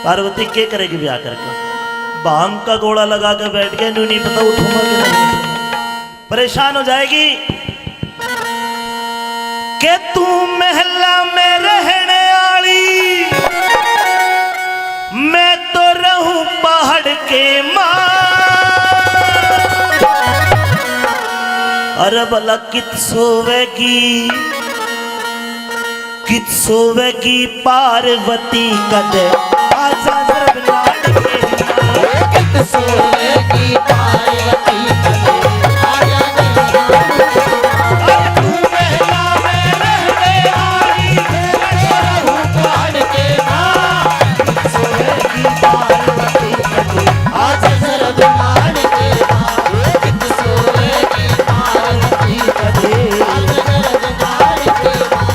पार्वती क्या करेगी ब्याह करके? भांग का गोला लगा के बैठ गया, नहीं पता उठूंगा कि नहीं, परेशान हो जाएगी। के तू महला में रहने वाली, मैं तो रहूं पहाड़ के मां। अरे भला कित सोवेगी पार्वती कदे आजा सर्वनाथ के कित सोवेगी पार्वती कदे आजा सर्वनाथ। तू महला में रहने वाली, मैं तो रहूं पहाड़ के मां। कित सोवेगी पार्वती कदे आजा सर्वनाथ के मां। कित सोवेगी पार्वती कदे आजा सर्वनाथ के मां।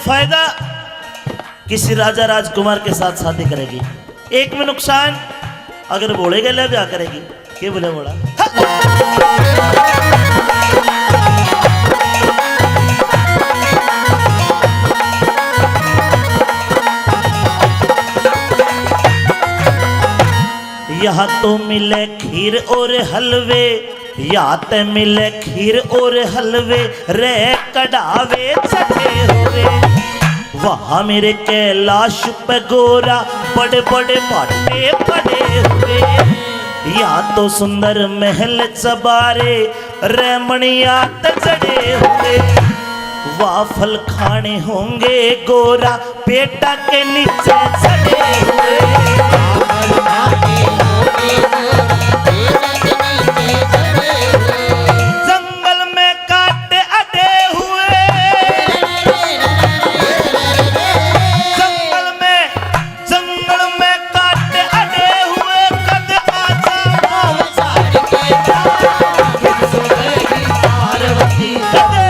फायदा, किसी राजा राजकुमार के साथ शादी करेगी। एक में नुकसान, अगर बोले गए ब्याह करेगी। क्या बोले बोला? यहाँ तो मिले खीर और हलवे, यहाँ तो मिले खीर और हलवे, रे कढ़ावे चढ़े हुए। वहाँ मेरे कैलाश पे गोरा बड़े बड़े भाटे पड़े हुए। यहाँ तो सुंदर महल चबारे, रमणियात चढ़े हुए। वाफल खाने होंगे गोरा पेटा के नीचे चढ़े हुए। जंगल में काटे अटे हुए, जंगल में काटे अटे हुए। कद आजा पार्वती कदे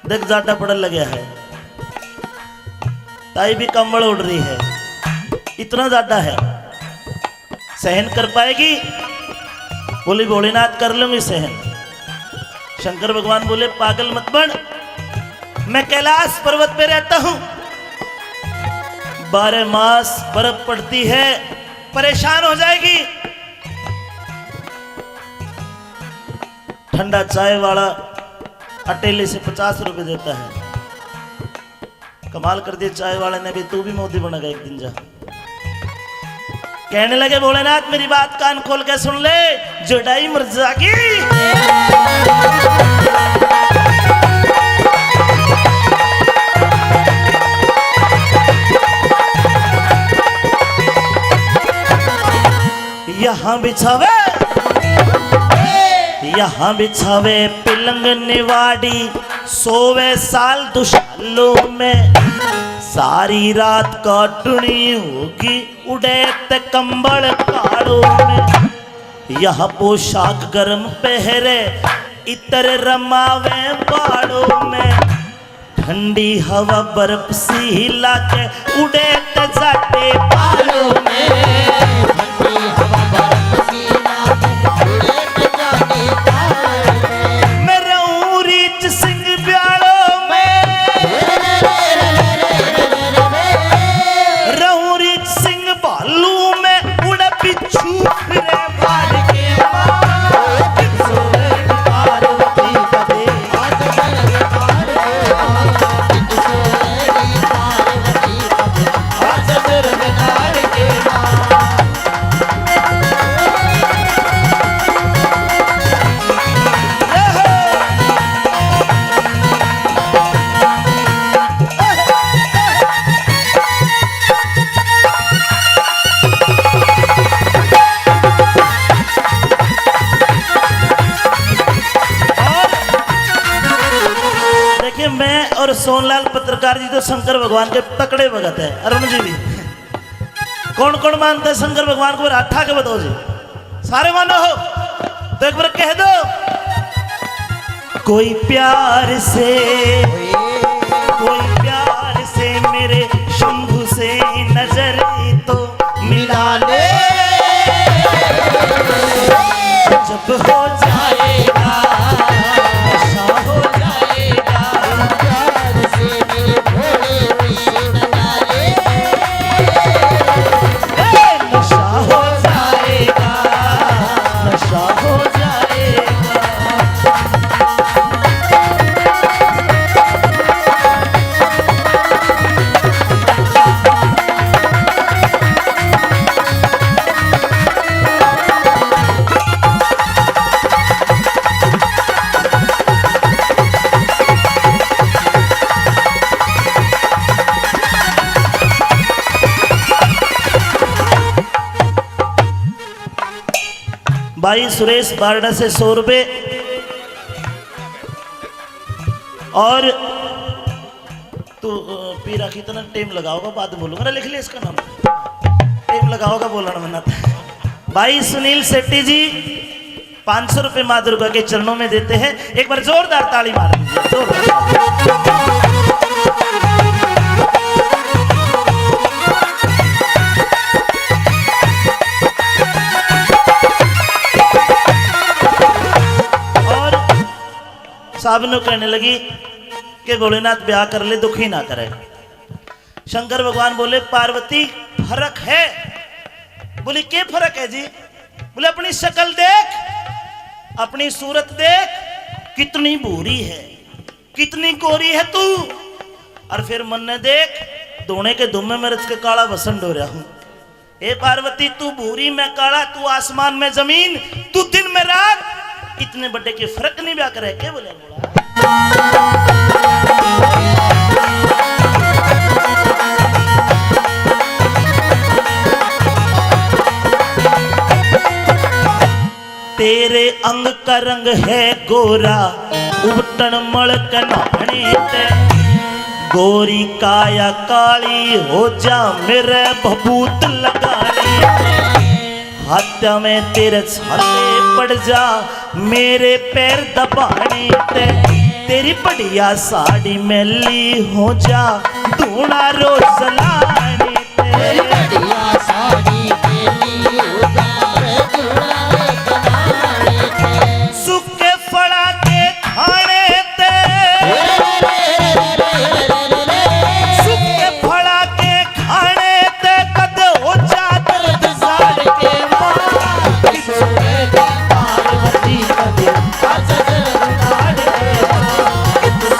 देख ज्यादा पड़न लगे है, ताई भी कंबल उड़ रही है, इतना ज्यादा है, सहन कर पाएगी? बोली भोलेनाथ कर लूंगी सहन। शंकर भगवान बोले पागल मत बन, मैं कैलाश पर्वत पे रहता हूं, 12 मास बर्फ पड़ती है, परेशान हो जाएगी। ठंडा चाय वाला अटेले से 50 रुपए देता है। कमाल कर दिया चाय वाले ने भी, तू भी मोदी बनेगा एक दिन जा। कहने लगे भोलेनाथ मेरी बात कान खोल के सुन ले, जुड़ाई मर जाएगी। यहाँ बिछावे पिलंग निवाड़ी, सोवे साल दुशालों में। सारी रात काटनी होगी उड़े ते कंबल काड़ों में। यह पोशाक गर्म पहरे इतर रमावे बाड़ों में। ठंडी हवा बर्फ सी हिला के उड़े ते जाते बालों में। ठंडी हवा देखिए मैं और सोनलाल पत्रकार जी तो शंकर भगवान के तकड़े भगत है। अरुण जी भी कौन कौन मानते हैं शंकर भगवान को? हाथ के बताओ जी। सारे मानो हो तो एक बार कह दो। कोई प्यार से मेरे शंभू से नजर तो मिला ले, जब हो जाएगा नशा हो जाएगा, प्यार से मेरे भोले से मिला ले, नशा हो जाएगा, नशा हो जाएगा। भाई सुरेश बारडा से 100 रुपये और तू पीरा कितना टाइम लगाओगा बाद में बोलूंगा। लिख ले इसका नाम, टाइम लगाओगा बोलना मना था। भाई सुनील शेट्टी जी 500 रुपये माँ दुर्गा के चरणों में देते हैं। एक बार जोरदार ताली मार दीजिए, जोरदार। साबनो कहने लगी कि भोलेनाथ ब्याह कर ले, दुखी ना करे। शंकर भगवान बोले पार्वती फर्क है। बोली क्या फर्क है जी? बोले अपनी शक्ल देख, अपनी सूरत देख, कितनी बुरी है, कितनी गोरी है तू। और फिर मन ने देख दोने के दुम्मे में रच के काला बसन डो रहा हूं। ए पार्वती तू भूरी में काला, तू आसमान में जमीन, तू दिन में रात, इतने बड़े के फर्क नहीं ब्याह करे क्या? बोले तेरे अंग का रंग है गोरा, उबटन मड़क नाने ते, गोरी काया काली हो जा मेरे भभूत लगाने, हाथ में तेरे छाले पड़ जा मेरे पैर दबाने ते, तेरी बढ़िया साड़ी मैली हो जा धूना रोज लाने ते, बढ़िया साड़ी मैली हो जा धूना रोज लाने ते, सूखे फड़ा के खाने ते, सूखे फड़ा के खाने ते, कद हो जा दर्द जार के मां, सोएगा पार्वती कदे आजा दरबार के मां,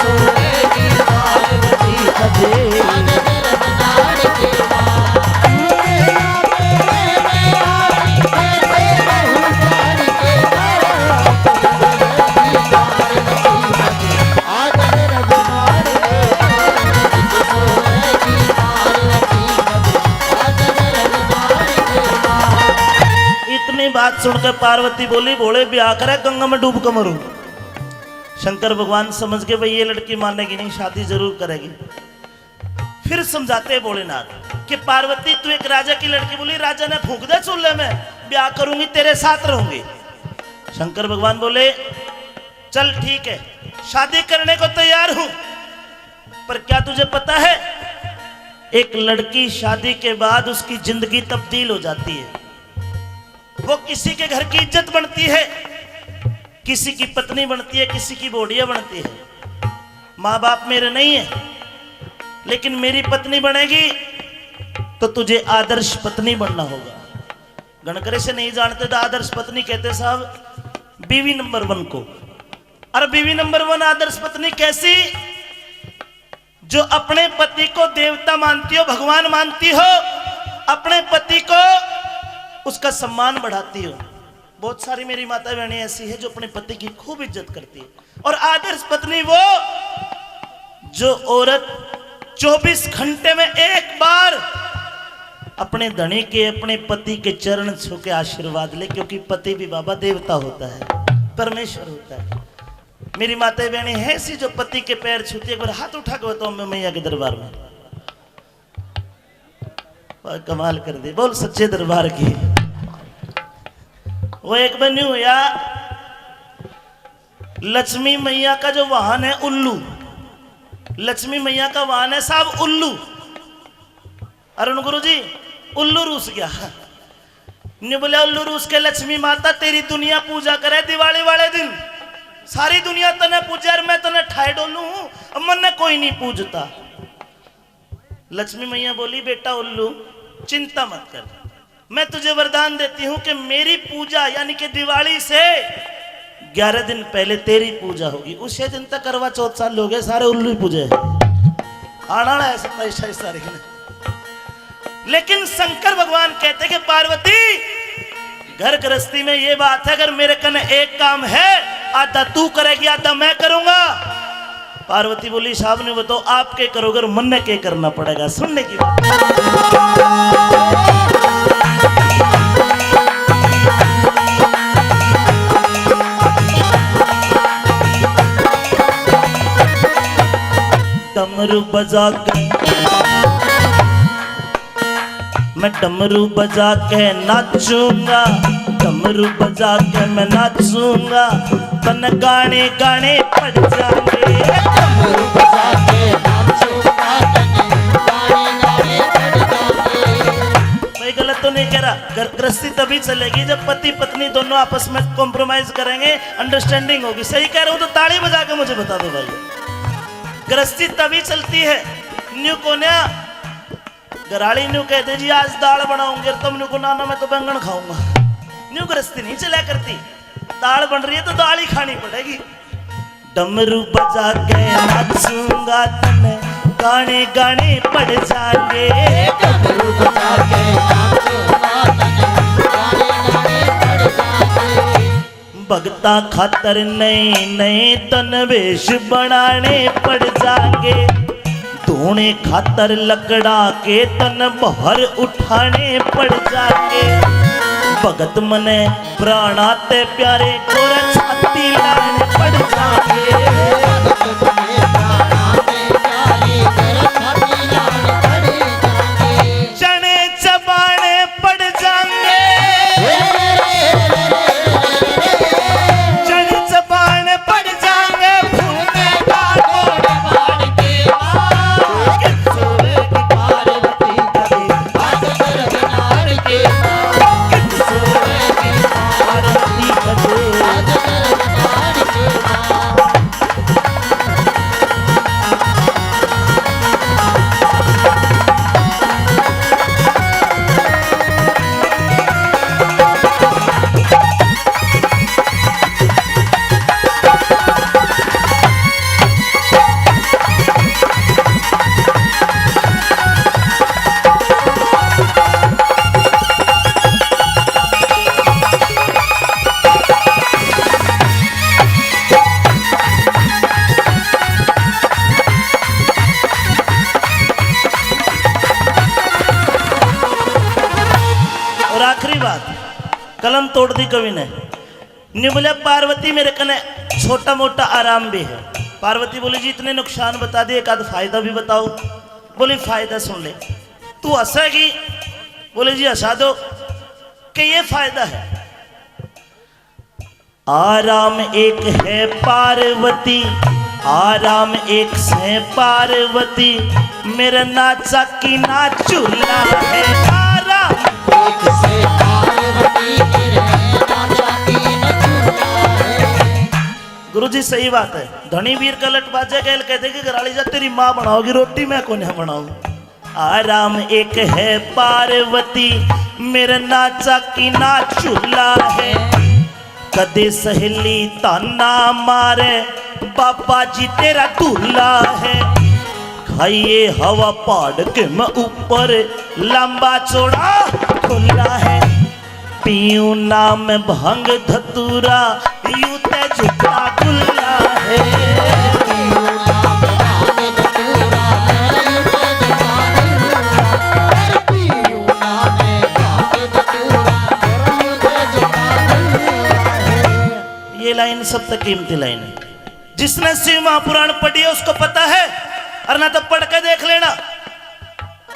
सोएगी पार्वती कदे दरबार के इतनी बात सुनकर पार्वती बोली भोले ब्याह करे गंगा में डूब कर मरूं। शंकर भगवान समझ के भाई ये लड़की मानेगी नहीं, शादी जरूर करेगी। फिर समझाते भोलेनाथ कि पार्वती तू एक राजा की लड़की, बोली राजा ने फूंक दे चूल्हे में, ब्याह करूंगी तेरे साथ रहूंगी। शंकर भगवान बोले चल ठीक है शादी करने को तैयार हूं, पर क्या तुझे पता है एक लड़की शादी के बाद उसकी जिंदगी तब्दील हो जाती है। वो किसी के घर की इज्जत बनती है, किसी की पत्नी बनती है, किसी की बोडिया बनती है। माँ बाप मेरे नहीं है, लेकिन मेरी पत्नी बनेगी तो तुझे आदर्श पत्नी बनना होगा। गणकरे से नहीं जानते तो आदर्श पत्नी कहते साहब बीवी नंबर 1 को। और बीवी नंबर 1 आदर्श पत्नी कैसी? जो अपने पति को देवता मानती हो, भगवान मानती हो, अपने पति को उसका सम्मान बढ़ाती हो। बहुत सारी मेरी माता बहनें ऐसी है जो अपने पति की खूब इज्जत करती है। और आदर्श पत्नी वो जो औरत 24 घंटे में एक बार अपने धनी के, अपने पति के चरण छू के आशीर्वाद ले, क्योंकि पति भी बाबा देवता होता है, परमेश्वर होता है। मेरी माता बहने है सी जो पति के पैर छूती है, एक बार हाथ उठा के बताओ मैं मैया के दरबार में। कमाल कर दी, बोल सच्चे दरबार की। वो एक बार न्यू हुआ, लक्ष्मी मैया का जो वाहन है उल्लू, लक्ष्मी मैया का वाहन है साहब उल्लू। अरुण गुरु जी उल्लू रूस गया, ने बोले उल्लू रूस के लक्ष्मी माता तेरी दुनिया पूजा करे दिवाली वाले दिन, सारी दुनिया तने पूजे और मैं तने ठाए डोलू हूं, अब मन कोई नहीं पूजता। लक्ष्मी मैया बोली बेटा उल्लू चिंता मत कर, मैं तुझे वरदान देती हूं कि मेरी पूजा यानी कि दिवाली से 11 दिन पहले तेरी पूजा होगी। उसे दिन तक करवा चौथ साल हो गए, सारे उल्लू ही पूजे आना है 27 तारीख में। लेकिन शंकर भगवान कहते कि पार्वती घर गृहस्थी में ये बात है, अगर मेरे कने एक काम है आधा तू करेगी आधा मैं करूंगा। पार्वती बोली साहब ने बताओ आप क्या करोगे और मन ने क्या करना पड़ेगा, सुनने की डमरू बजा के मैं डमरू बजा के नाचूंगा, डमरू बजा के मैं नाचूंगा, तन गाने गाने पड़ जाएंगे। डमरू बजा के नाचूंगा, गाने गाने पड़ जाएंगे। मैं गलत तो नहीं कह रहा, गृहस्थी तभी चलेगी जब पति पत्नी दोनों आपस में कॉम्प्रोमाइज करेंगे, अंडरस्टैंडिंग होगी। सही कह रहा हूं तो ताली बजा के मुझे बता दो भाई, गृहस्थी तभी चलती है। न्यू कोन्या गराड़ी न्यू कहते जी आज दाल बनाऊंगे, तुम न्यू को नाना मैं तो बैंगन खाऊंगा। न्यू गृहस्थी नहीं चला करती, दाल बन रही है तो दाल ही खानी पड़ेगी। डमरू बजा के नाचूंगा तने गाने गाने पड़ जाएंगे। डमरू बजा के नाचूंगा, तने गाने गाने पड़ जाएंगे। भगता खातर नए नए तन वेश बनाने पड़ जाएंगे, धोने खातर लकड़ा के तन बाहर उठाने पड़ जाएंगे। भगत मने प्राणाते प्यारे कोरा छाती लाने पड़ जाएंगे। चने चबाने पड़ जाएंगे, चने चबाने पड़ जाएंगे। फूलने का कलम तोड़ दी कवि ने। बोले पार्वती मेरे कने छोटा मोटा आराम भी है। पार्वती बोली जी इतने नुकसान बता दिए, एक आध फायदा भी बताओ। बोली फायदा सुन ले, तू हंसेगी। बोले जी हंसा दो कि ये फायदा है। आराम एक है पार्वती, आराम एक से पार्वती, मेरा नाचा की ना चूल्हा है। आराम एक से पार्वती, मेरे नाचा की ना चूल्हा है। गुरु जी सही बात है। धनी वीर का लट बाजे गैल कहते कि घराली जा तेरी माँ बनाओगी रोटी, मैं कौन है बनाऊं। आराम एक है पार्वती, मेरा नाचा की ना चूल्हा है। कदे सहेली ताना मारे, बाबा जी तेरा दूल्हा है। खाइए हवा पाड़ के मैं ऊपर, लंबा चौड़ा खुला है। पीऊ नाम भंग धतूरा, यूं ते झुका खुला है। ये लाइन सबसे कीमती लाइन है। जिसने शिव महापुराण पढ़ी है उसको पता है, और ना तो पढ़ के देख लेना।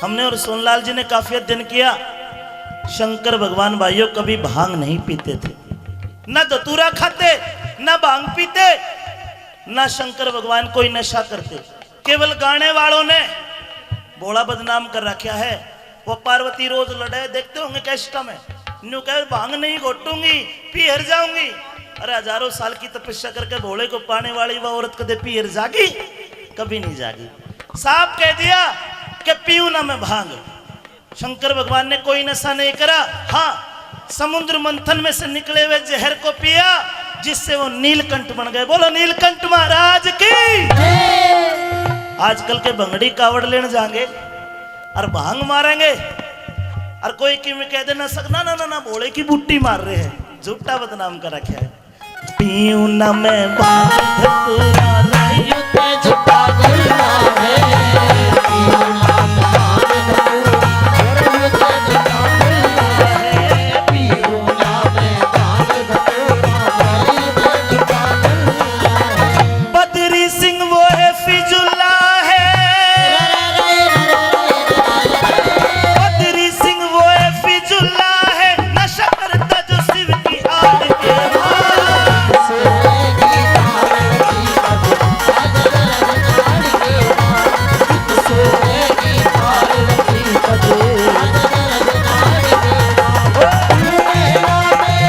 हमने और सोनलाल जी ने काफी अध्ययन किया। शंकर भगवान भाइयों कभी भांग नहीं पीते थे, ना धतूरा खाते, ना भांग पीते, ना शंकर भगवान कोई नशा करते। केवल गाने वालों ने भोला बदनाम कर रखा है। वो पार्वती रोज लड़े, देखते होंगे कैस्टा में, न्यू कहे भांग नहीं घोटूंगी, पीहर जाऊंगी। अरे हजारों साल की तपस्या करके भोले को पाने वाली वह औरत कदे पीहर जागी? कभी नहीं जागी। साफ कह दिया कि पीऊ ना मैं भांग। शंकर भगवान ने कोई नशा नहीं करा। हाँ, समुद्र मंथन में से निकले हुए जहर को पिया, जिससे वो नीलकंठ बन गए। बोलो नीलकंठ महाराज की। आजकल के भंगड़ी कावड़ लेने जाएंगे और भांग मारेंगे, और कोई की में कह देना सकना ना ना ना भोले की बुट्टी मार रहे हैं, झूठा बदनाम कर रखा है। पीऊ ना मैं भांग धतूरा पीऊ ते झूठा गुल्ला है, पीऊ ना भांग धतूरा, पीऊ ते झूठा गुल्ला है, पीऊ ना मैं भांग धतूरा, पीऊ ते झूठा गुल्ला है। बद्री सिंह वो है फिजुल्ला है, बद्री सिंह वो है फिजुल्ला है, नशा करता जो शिव की आड़ के भाग। सोएगी पार्वती कब आज दरबार के बाद, सोएगी पार्वती कब आज दरबार के बाद। मेला में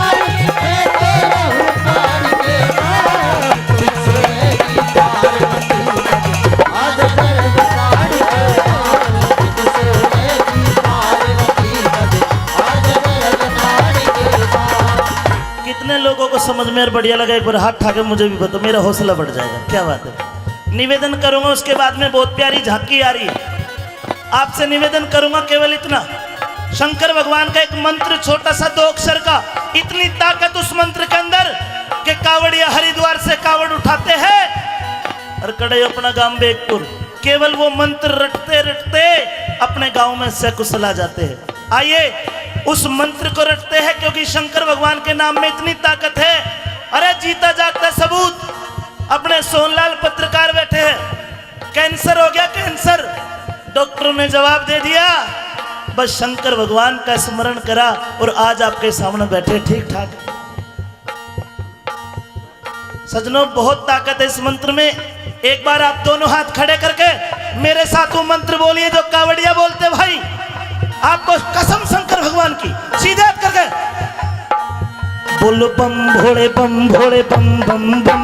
आई है तेरा हुक्म के बाद, सोएगी पार्वती कब आज दरबार के बाद, सोएगी पार्वती कब आज दरबार के बाद। कितने लोगों को समझ में और बढ़िया लगा? एक बार हाथ उठा के मुझे भी बताओ, मेरा हौसला बढ़ जाएगा। क्या बात है? निवेदन करूंगा, उसके बाद में बहुत प्यारी झांकी आ रही है। आपसे निवेदन करूंगा केवल इतना, शंकर भगवान का एक मंत्र छोटा सा 2 अक्षर का, इतनी ताकत उस मंत्र के अंदर कि कावड़िया हरिद्वार से कावड़ उठाते हैं और कड़े अपना गांव बेगपुर, केवल वो मंत्र रटते रटते अपने गांव में सकुशल आ जाते हैं। आइए उस मंत्र को रटते हैं, क्योंकि शंकर भगवान के नाम में इतनी ताकत है। अरे जीता जागता सबूत, अपने सोनलाल पत्रकार बैठे हैं, कैंसर हो गया कैंसर, डॉक्टरों ने जवाब दे दिया, बस शंकर भगवान का स्मरण करा और आज आपके सामने बैठे ठीक ठाक। सजनों, बहुत ताकत है इस मंत्र में। एक बार आप दोनों हाथ खड़े करके मेरे साथ वो मंत्र बोलिए जो कावड़िया बोलते भाई। आपको कसम शंकर भगवान की, सीधे हाथ करके बोलो बम भोले बम भोले बम बम बम बम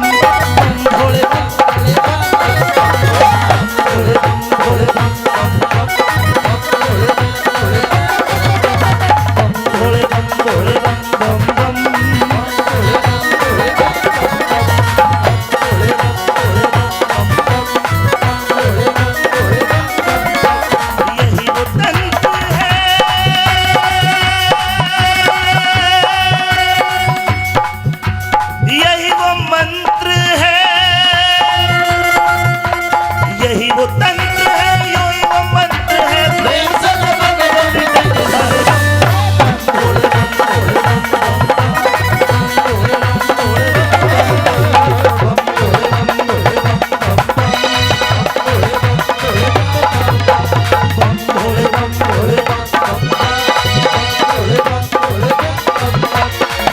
भोले बम भोले बम भोले बम भोले बम भोले बम बम बम। यही वो तंत्र है, यही वो मंत्र है, यही वो तंत्र है, यही वो मंत्र है। प्रेम से लगन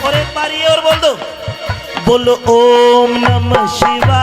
और एक बार ये और बोल दो, बोलो ओम नमः शिवाय।